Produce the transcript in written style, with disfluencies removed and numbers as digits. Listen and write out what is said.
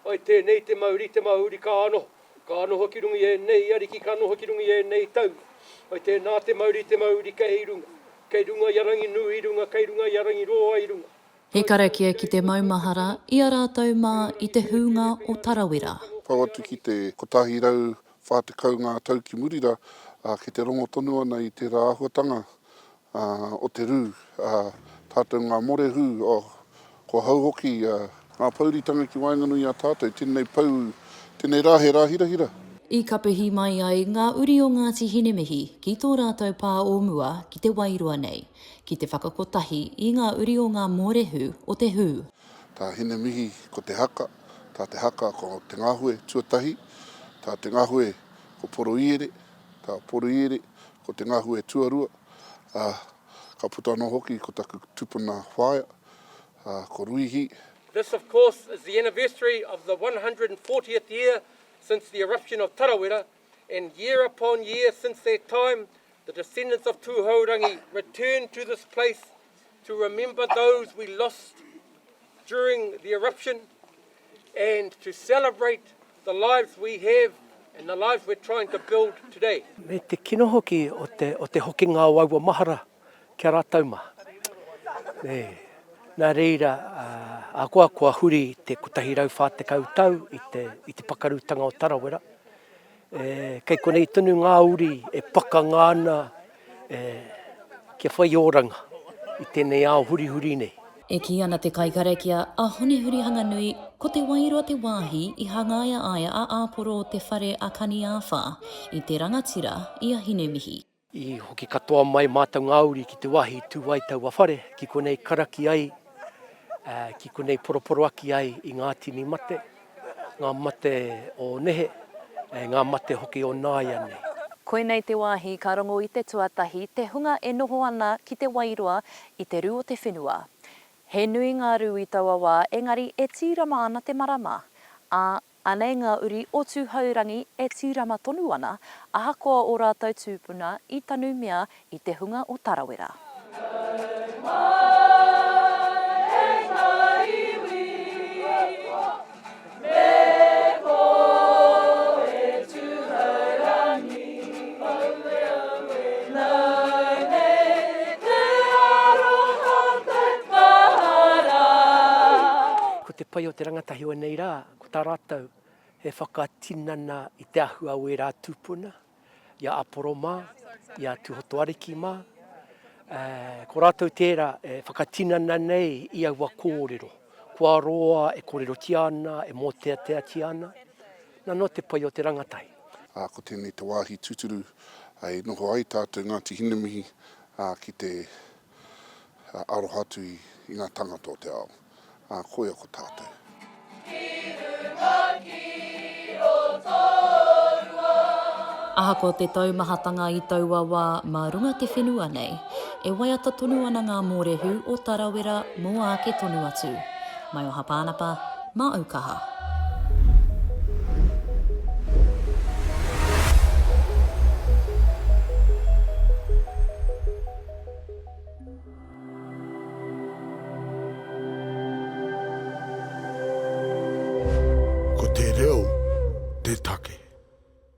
Ai tēnei te mauri ka anoho ki rungi e nei, ariki ka anoho ki rungi e nei tau. Ai tēnā te mauri kei runga iarangi nui i runga, kei runga iarangi roa i runga. He karakia ki te maumahara i a rātou mā i te hunga o Tarawera. Pau atu ki te kotahi rau whātekau ngā tau ki murira, ki te rongo tonu ana i te rāhuatanga o te rū. Tātou ngā morehu ko hau hoki ngā pauritanga ki Wainganui a tātou, tēnei pau, tēnei rā he rāhirahira. I kapehi mai ai ngā uri o Ngāti Hinemihi ki tō rātou pā o mua ki Te Wairoa nei, ki te whakakotahi i ngā uri o ngā morehu o te hū. Tā Hinemihi ko te haka, tā te haka ko te ngāhue tuatahi, tā te ngāhue ko poroiere, tā poroiere ko te ngāhue tuarua, ka puta anō hoki ko taku tupuna whaia, ko ruihi. This, of course, is the anniversary of the 140th year since the eruption of Tarawera, and year upon year since that time, the descendants of Tūhourangi returned to this place to remember those we lost during the eruption and to celebrate the lives we have and the lives we're trying to build today. Me te kino hoki o te hoki ngā waua mahara kia rātou ma. Nā reira, a kua huri te kotahi rau whātekau tau i te pakarutanga o Tarawera. Kei konei tonu ngā uri e paka ngāna kia whai oranga i tēnei ao huri nei. E ki ana te kaikarekia a Hone Huriganganui ko te Wairoa te wāhi i hangaia aia a āporo o te whare a kani āwha i te rangatira i a Hinemihi. I hoki katoa mai mātau ngā uri ki te wahi tūwai tau a whare, ki konei karaki ai, ki konei poroporo aki ai i ngā tini mate, ngā mate o nehe, ngā mate hoki o nāia nei. Koinei te wāhi ka rongo i te tuatahi, te hunga e noho ana ki te Wairoa i te rū o te whenua. He nui ngā rū i taua wā, engari e tīrama ana te marama. Anei ngā uri o Tūhourangi e tīrama tonu ana, ahakoa o rātou tūpuna i tanu mea i te hunga o Tarawera. Ko te pai o te rangatahi o nei rā, ko tā rātou he whakatinana i te ahua o e rā tūpuna, ia aporo mā, ia tūhotoariki mā. Ko rātou tērā e whakatinana nei i aua kōrero. Kua roa e kōrero tiana, e mōtea tiana. Nā no te pai o te rangatahi. Ko tēnei te wāhi tūturu, ai noho ai tātou Ngāti Hinemihi ki te arohatu i ngā tangata o te ao. Koia ko tātou. Ahako te taumahatanga i taua wā mā runga te whenua nei, e waiata tonu ana ngā mōrehu o Tarawera mō ake tonu atu. Mai o hapānapa, mā Aukaha.